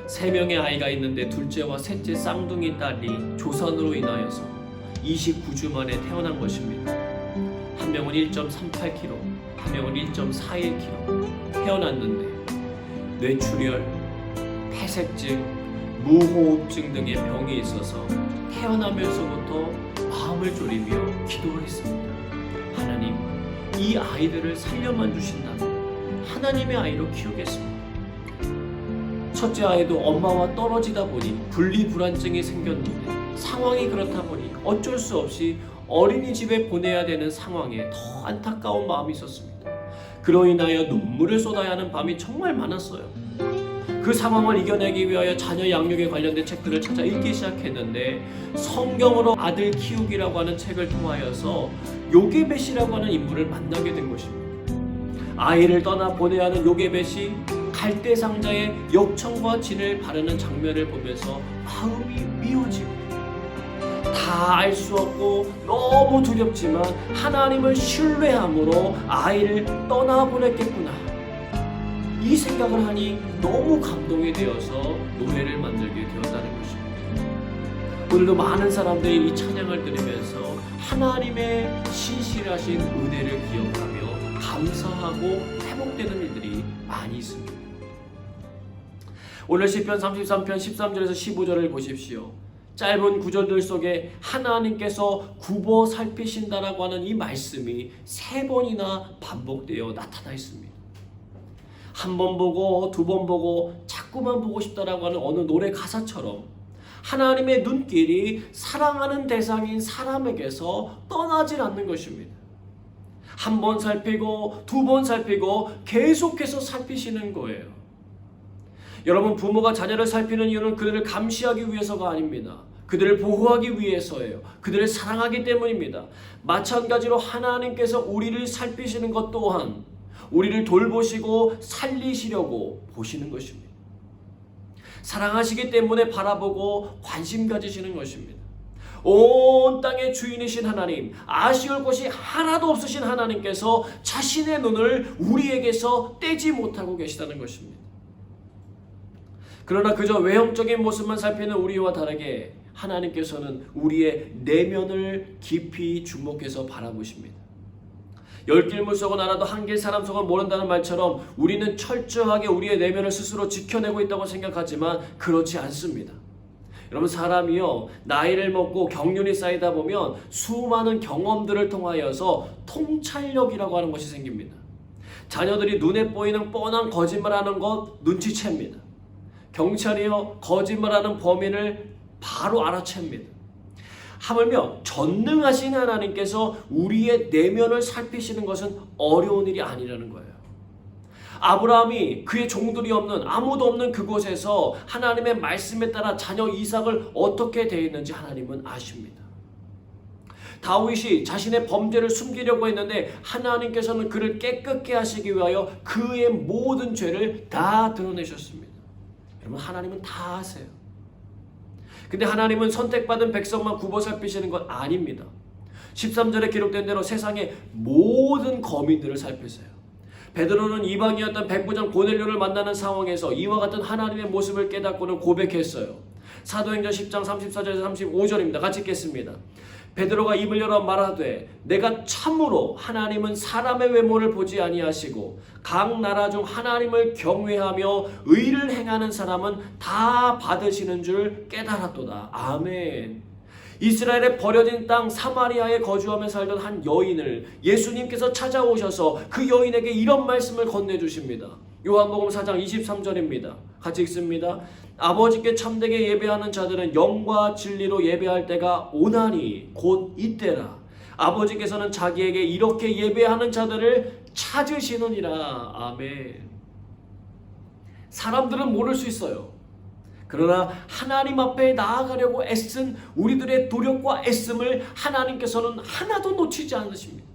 3명의 아이가 있는데 둘째와 셋째 쌍둥이 딸이 조산으로 인하여서 29주 만에 태어난 것입니다. 한 명은 1.38kg, 한 명은 1.41kg 태어났는데 뇌출혈, 폐색증, 무호흡증 등의 병이 있어서 태어나면서부터 마음을 졸이며 기도를 했습니다. 하나님, 이 아이들을 살려만 주신다면 하나님의 아이로 키우겠습니다. 첫째 아이도 엄마와 떨어지다 보니 분리불안증이 생겼는데 상황이 그렇다 보니 어쩔 수 없이 어린이집에 보내야 되는 상황에 더 안타까운 마음이 있었습니다. 그로 인하여 눈물을 쏟아야 하는 밤이 정말 많았어요. 그 상황을 이겨내기 위하여 자녀 양육에 관련된 책들을 찾아 읽기 시작했는데 성경으로 아들 키우기라고 하는 책을 통하여서 요게벳이라고 하는 인물을 만나게 된 것입니다. 아이를 떠나 보내야 하는 요게벳이 갈대 상자에 역청과 진을 바르는 장면을 보면서 마음이 미어지고 다 알 수 없고 너무 두렵지만 하나님을 신뢰함으로 아이를 떠나보냈겠구나, 이 생각을 하니 너무 감동이 되어서 노래를 만들게 되었다는 것입니다. 오늘도 많은 사람들이 이 찬양을 들으면서 하나님의 신실하신 은혜를 기억하며 감사하고 회복되는 일들이 많이 있습니다. 오늘 시편 33편 13절에서 15절을 보십시오. 짧은 구절들 속에 하나님께서 굽어 살피신다라고 하는 이 말씀이 3번이나 반복되어 나타나 있습니다. 한 번 보고 두 번 보고 자꾸만 보고 싶다라고 하는 어느 노래 가사처럼 하나님의 눈길이 사랑하는 대상인 사람에게서 떠나질 않는 것입니다. 한 번 살피고 두 번 살피고 계속해서 살피시는 거예요. 여러분, 부모가 자녀를 살피는 이유는 그들을 감시하기 위해서가 아닙니다. 그들을 보호하기 위해서예요. 그들을 사랑하기 때문입니다. 마찬가지로 하나님께서 우리를 살피시는 것 또한 우리를 돌보시고 살리시려고 보시는 것입니다. 사랑하시기 때문에 바라보고 관심 가지시는 것입니다. 온 땅의 주인이신 하나님, 아쉬울 것이 하나도 없으신 하나님께서 자신의 눈을 우리에게서 떼지 못하고 계시다는 것입니다. 그러나 그저 외형적인 모습만 살피는 우리와 다르게 하나님께서는 우리의 내면을 깊이 주목해서 바라보십니다. 10길 물속은 알아도 한 길 사람 속은 모른다는 말처럼 우리는 철저하게 우리의 내면을 스스로 지켜내고 있다고 생각하지만 그렇지 않습니다. 여러분, 사람이요, 나이를 먹고 경륜이 쌓이다 보면 수많은 경험들을 통하여서 통찰력이라고 하는 것이 생깁니다. 자녀들이 눈에 보이는 뻔한 거짓말하는 것 눈치챕니다. 경찰이요, 거짓말하는 범인을 바로 알아챕니다. 하물며 전능하신 하나님께서 우리의 내면을 살피시는 것은 어려운 일이 아니라는 거예요. 아브라함이 그의 종들이 없는, 아무도 없는 그곳에서 하나님의 말씀에 따라 자녀 이삭을 어떻게 대했는지 하나님은 아십니다. 다윗이 자신의 범죄를 숨기려고 했는데 하나님께서는 그를 깨끗게 하시기 위하여 그의 모든 죄를 다 드러내셨습니다. 여러분, 하나님은 다 아세요. 근데 하나님은 선택받은 백성만 굽어 살피시는 건 아닙니다. 13절에 기록된 대로 세상의 모든 거민들을 살피세요. 베드로는 이방이었던 백부장 고넬료를 만나는 상황에서 이와 같은 하나님의 모습을 깨닫고는 고백했어요. 사도행전 10장 34절에서 35절입니다. 같이 읽겠습니다. 베드로가 입을 열어 말하되 내가 참으로 하나님은 사람의 외모를 보지 아니하시고 각 나라 중 하나님을 경외하며 의를 행하는 사람은 다 받으시는 줄 깨달았도다. 아멘. 이스라엘의 버려진 땅 사마리아에 거주하며 살던 한 여인을 예수님께서 찾아오셔서 그 여인에게 이런 말씀을 건네주십니다. 요한복음 4장 23절입니다. 같이 읽습니다. 아버지께 참되게 예배하는 자들은 영과 진리로 예배할 때가 오나니 곧 이때라. 아버지께서는 자기에게 이렇게 예배하는 자들을 찾으시느니라. 아멘. 사람들은 모를 수 있어요. 그러나 하나님 앞에 나아가려고 애쓴 우리들의 노력과 애씀을 하나님께서는 하나도 놓치지 않으십니다.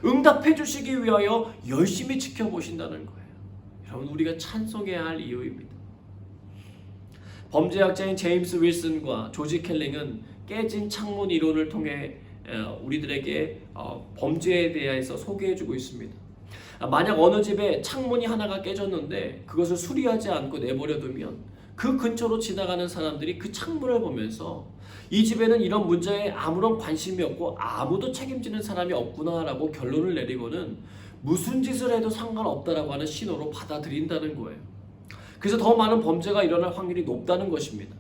응답해 주시기 위하여 열심히 지켜보신다는 거예요. 여러분, 우리가 찬송해야 할 이유입니다. 범죄학자인 제임스 윌슨과 조지 켈링은 깨진 창문 이론을 통해 우리들에게 범죄에 대해서 소개해주고 있습니다. 만약 어느 집에 창문이 하나가 깨졌는데 그것을 수리하지 않고 내버려두면 그 근처로 지나가는 사람들이 그 창문을 보면서 이 집에는 이런 문제에 아무런 관심이 없고 아무도 책임지는 사람이 없구나라고 결론을 내리고는 무슨 짓을 해도 상관없다라고 하는 신호로 받아들인다는 거예요. 그래서 더 많은 범죄가 일어날 확률이 높다는 것입니다.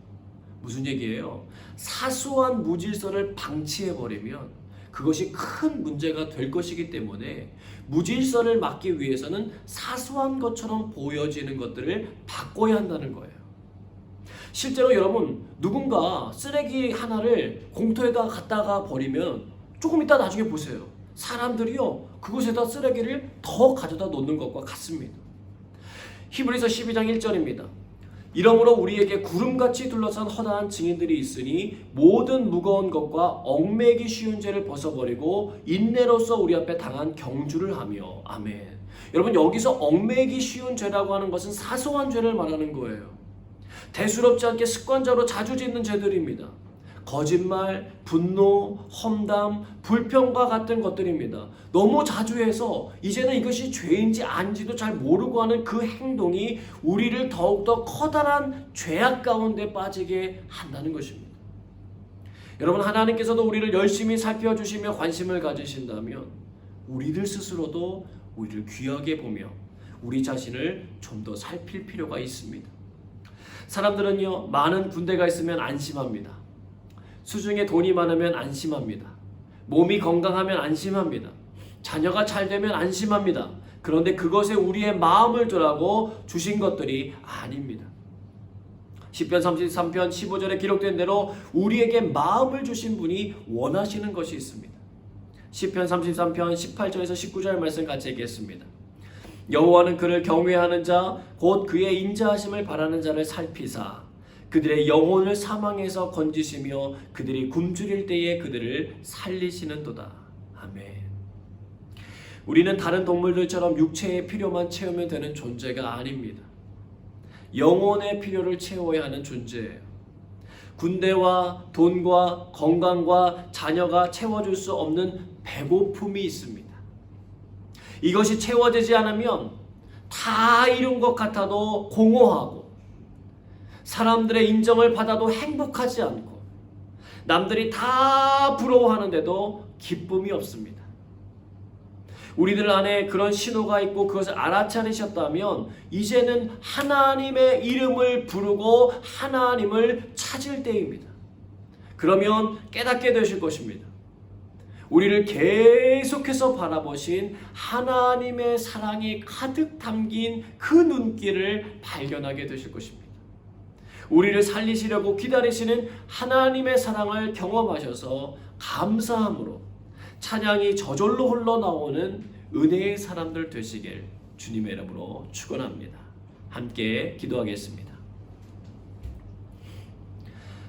무슨 얘기예요? 사소한 무질서를 방치해버리면 그것이 큰 문제가 될 것이기 때문에 무질서를 막기 위해서는 사소한 것처럼 보여지는 것들을 바꿔야 한다는 거예요. 실제로 여러분, 누군가 쓰레기 하나를 공터에다 갖다가 버리면 조금 이따 나중에 보세요. 사람들이요, 그곳에다 쓰레기를 더 가져다 놓는 것과 같습니다. 히브리서 12장 1절입니다. 이러므로 우리에게 구름같이 둘러싼 허다한 증인들이 있으니 모든 무거운 것과 얽매기 쉬운 죄를 벗어버리고 인내로서 우리 앞에 당한 경주를 하며. 아멘. 여러분, 여기서 얽매기 쉬운 죄라고 하는 것은 사소한 죄를 말하는 거예요. 대수롭지 않게 습관적으로 자주 짓는 죄들입니다. 거짓말, 분노, 험담, 불평과 같은 것들입니다. 너무 자주 해서 이제는 이것이 죄인지 아닌지도 잘 모르고 하는 그 행동이 우리를 더욱더 커다란 죄악 가운데 빠지게 한다는 것입니다. 여러분, 하나님께서도 우리를 열심히 살펴주시며 관심을 가지신다면 우리들 스스로도 우리를 귀하게 보며 우리 자신을 좀 더 살필 필요가 있습니다. 사람들은요, 많은 군대가 있으면 안심합니다. 수중에 돈이 많으면 안심합니다. 몸이 건강하면 안심합니다. 자녀가 잘 되면 안심합니다. 그런데 그것에 우리의 마음을 두라고 주신 것들이 아닙니다. 시편 33편 15절에 기록된 대로 우리에게 마음을 주신 분이 원하시는 것이 있습니다. 시편 33편 18절에서 19절 말씀 같이 읽겠습니다. 여호와는 그를 경외하는 자 곧 그의 인자하심을 바라는 자를 살피사 그들의 영혼을 사망에서 건지시며 그들이 굶주릴 때에 그들을 살리시는도다. 아멘. 우리는 다른 동물들처럼 육체의 필요만 채우면 되는 존재가 아닙니다. 영혼의 필요를 채워야 하는 존재예요. 군대와 돈과 건강과 자녀가 채워줄 수 없는 배고픔이 있습니다. 이것이 채워지지 않으면 다 이룬 것 같아도 공허하고 사람들의 인정을 받아도 행복하지 않고 남들이 다 부러워하는데도 기쁨이 없습니다. 우리들 안에 그런 신호가 있고 그것을 알아차리셨다면 이제는 하나님의 이름을 부르고 하나님을 찾을 때입니다. 그러면 깨닫게 되실 것입니다. 우리를 계속해서 바라보신 하나님의 사랑이 가득 담긴 그 눈길을 발견하게 되실 것입니다. 우리를 살리시려고 기다리시는 하나님의 사랑을 경험하셔서 감사함으로 찬양이 저절로 흘러나오는 은혜의 사람들 되시길 주님의 이름으로 축원합니다. 함께 기도하겠습니다.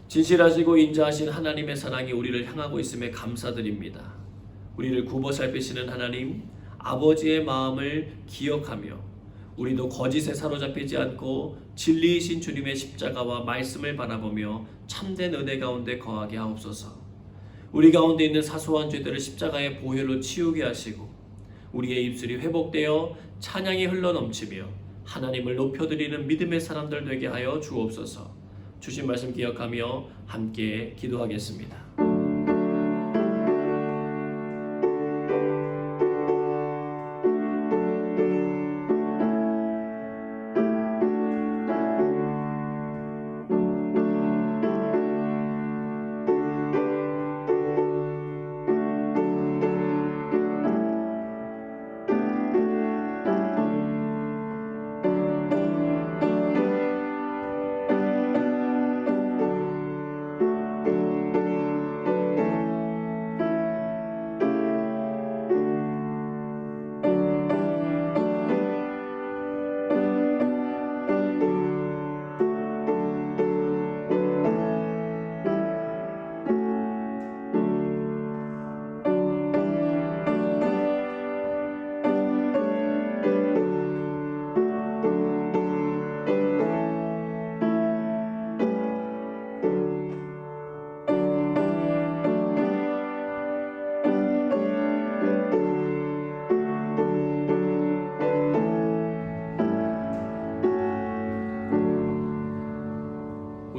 진실하시고 인자하신 하나님의 사랑이 우리를 향하고 있음에 감사드립니다. 우리를 굽어 살피시는 하나님, 아버지의 마음을 기억하며 우리도 거짓에 사로잡히지 않고 진리이신 주님의 십자가와 말씀을 바라보며 참된 은혜 가운데 거하게 하옵소서. 우리 가운데 있는 사소한 죄들을 십자가의 보혈로 치우게 하시고 우리의 입술이 회복되어 찬양이 흘러넘치며 하나님을 높여드리는 믿음의 사람들 되게 하여 주옵소서. 주신 말씀 기억하며 함께 기도하겠습니다.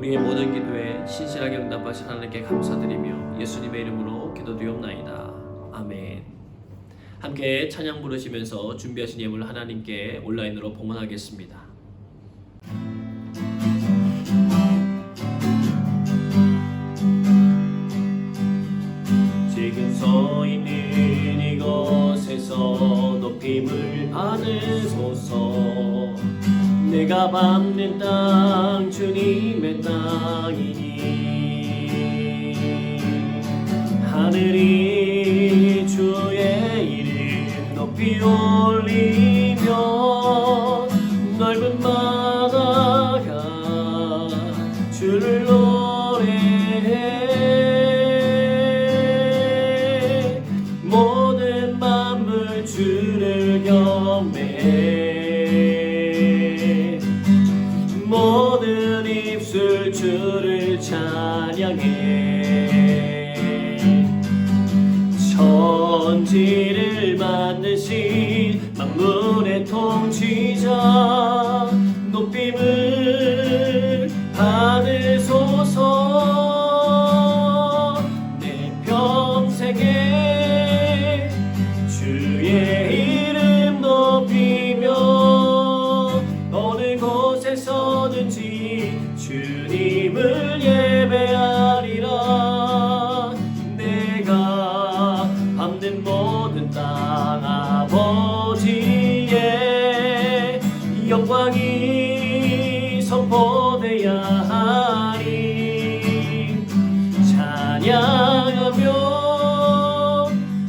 우리의 모든 기도에 신실하게 응답하신 하나님께 감사드리며 예수님의 이름으로 기도드리옵나이다. 아멘. 함께 찬양 부르시면서 준비하신 예물 하나님께 온라인으로 봉헌하겠습니다. 서 있는 이곳에서 높임을 받으소서. 내가 밟는 땅 주님의 땅이니 하늘이 주의 이름 높이 올리며 넓은 바다가 주를 노래해. 모든 만물 주를 경배해. 모든 입술 주를 찬양해. 천지를 만드신 만물의 통치자 높임을 받으소서. 내 평생에 주의 이름 높이며 어느 곳에서든지 주님을 예배하리라. 내가 밟는 모든 땅 아버지의 영광이 선포되야 하리. 찬양하며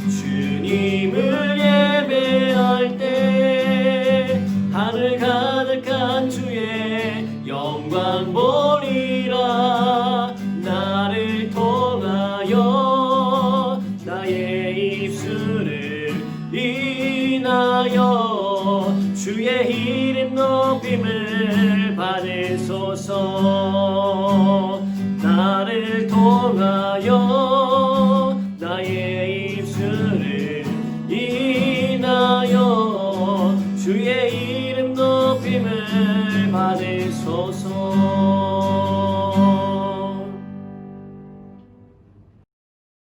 주님을 예배할 때 하늘 가득한 주의 영광 보리라. 나를 통하여 나의 입술을 인하여 주의 이름 높임을 받으소서. 나를 통하여 나의 입술을 인하여 주의 이름 높임을 받으소서.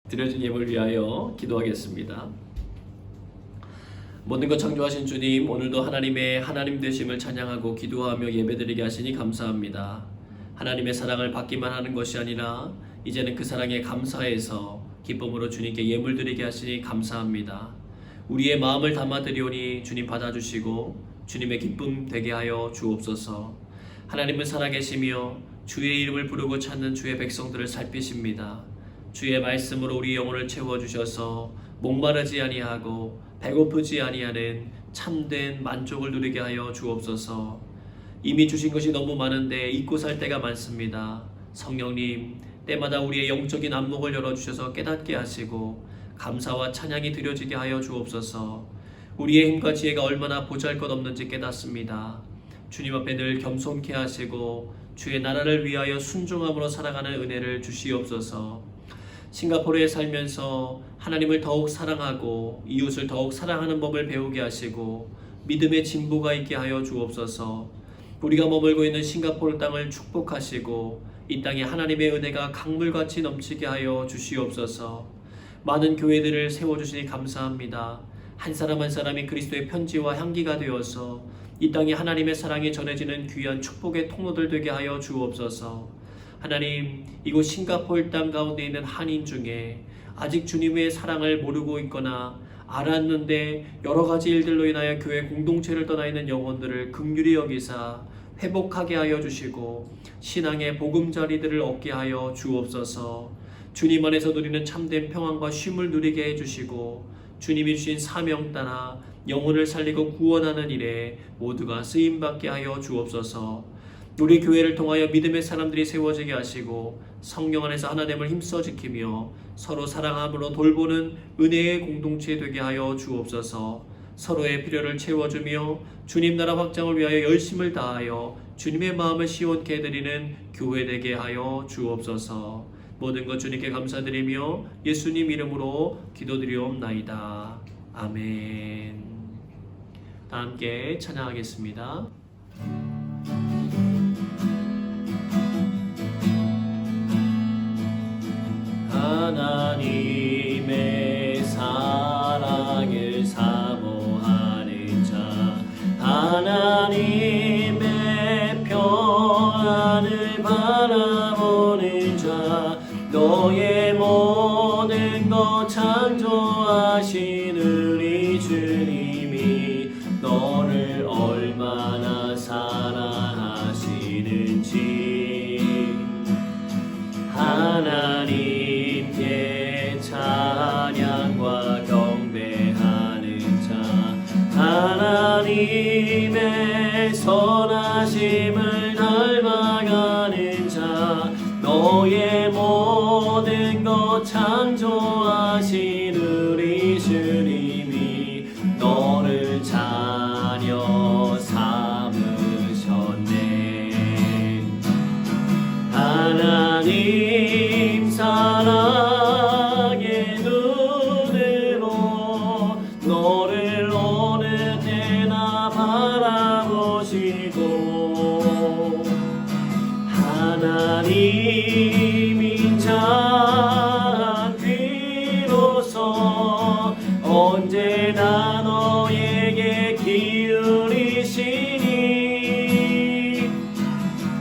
드려진 예물을 위하여 기도하겠습니다. 모든 것 창조하신 주님, 오늘도 하나님의 하나님 되심을 찬양하고 기도하며 예배드리게 하시니 감사합니다. 하나님의 사랑을 받기만 하는 것이 아니라 이제는 그 사랑에 감사해서 기쁨으로 주님께 예물 드리게 하시니 감사합니다. 우리의 마음을 담아드리오니 주님 받아주시고 주님의 기쁨 되게 하여 주옵소서. 하나님은 살아계시며 주의 이름을 부르고 찾는 주의 백성들을 살피십니다. 주의 말씀으로 우리 영혼을 채워주셔서 목마르지 아니하고 배고프지 아니하는 참된 만족을 누리게 하여 주옵소서. 이미 주신 것이 너무 많은데 잊고 살 때가 많습니다. 성령님, 때마다 우리의 영적인 안목을 열어주셔서 깨닫게 하시고 감사와 찬양이 드려지게 하여 주옵소서. 우리의 힘과 지혜가 얼마나 보잘것없는지 깨닫습니다. 주님 앞에 늘 겸손케 하시고 주의 나라를 위하여 순종함으로 살아가는 은혜를 주시옵소서. 싱가포르에 살면서 하나님을 더욱 사랑하고 이웃을 더욱 사랑하는 법을 배우게 하시고 믿음의 진보가 있게 하여 주옵소서. 우리가 머물고 있는 싱가포르 땅을 축복하시고 이 땅에 하나님의 은혜가 강물같이 넘치게 하여 주시옵소서. 많은 교회들을 세워주시니 감사합니다. 한 사람 한 사람이 그리스도의 편지와 향기가 되어서 이 땅에 하나님의 사랑이 전해지는 귀한 축복의 통로들 되게 하여 주옵소서. 하나님, 이곳 싱가포르 땅 가운데 있는 한인 중에 아직 주님의 사랑을 모르고 있거나 알았는데 여러 가지 일들로 인하여 교회 공동체를 떠나 있는 영혼들을 긍휼히 여기사 회복하게 하여 주시고 신앙의 보금자리들을 얻게 하여 주옵소서. 주님 안에서 누리는 참된 평안과 쉼을 누리게 해주시고 주님이 주신 사명 따라 영혼을 살리고 구원하는 일에 모두가 쓰임받게 하여 주옵소서. 우리 교회를 통하여 믿음의 사람들이 세워지게 하시고 성령 안에서 하나됨을 힘써 지키며 서로 사랑함으로 돌보는 은혜의 공동체 되게 하여 주옵소서. 서로의 필요를 채워주며 주님 나라 확장을 위하여 열심을 다하여 주님의 마음을 시원케 해드리는 교회 되게 하여 주옵소서. 모든 것 주님께 감사드리며 예수님 이름으로 기도드리옵나이다. 아멘. 다 함께 찬양하겠습니다. 하나님의 사랑을 사모하는 자, 하나님의 평안을 바라보는 자, 너의 모든 것 창조 사랑하시는지 하나님께 찬양과 경배하는 자 하나님의 선하심을 닮아가는 자 너의 모든 것 창조하신 우리 주님이 너를 자녀 삼으셨네. 하나님 사랑의 눈으로 너를 어느 때나 바라보시고 하나님 인자한 귀로서 언제나 너에게 기울이시니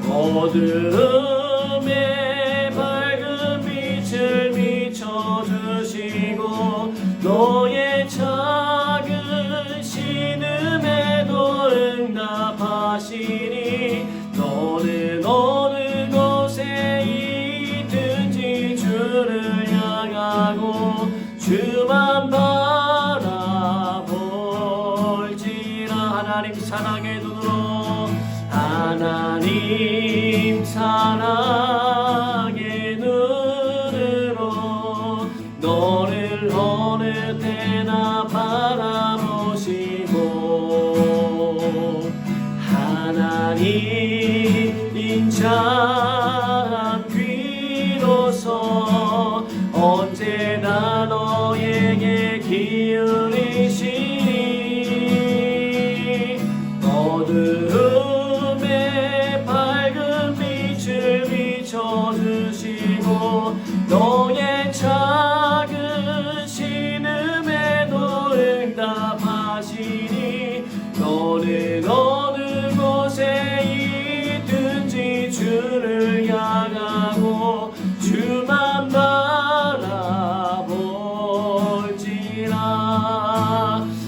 어두움에 밝은 빛을 비춰주시고 너의 작은 신음에도 응답하시니 너는 어느 곳에 있든지 주를 향하고 주만 바라볼지라. 하나님 사랑의 눈으로 하나님 사랑의 눈으로 너를 어느 때나 바라보시고 하나님 인자한 귀로서 언제나 너에게 기울이시니 어두움에 밝은 빛을 비춰주시고 너의 작은 신음에도 응답하시니 너는 어느 곳에 있든지 주를 향하고 주만 바라볼지라.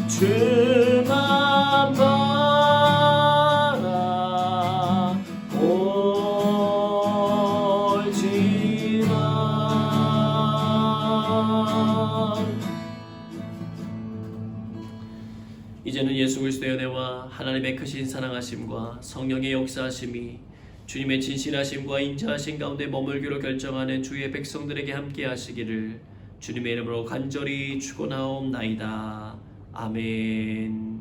주만 바라볼지라. 이제는 예수 그리스도의 은혜와 하나님의 크신 사랑하심과 성령의 역사하심이 주님의 진실하심과 인자하심 가운데 머물기로 결정하는 주의 백성들에게 함께 하시기를 주님의 이름으로 간절히 축원하옵나이다. 아멘.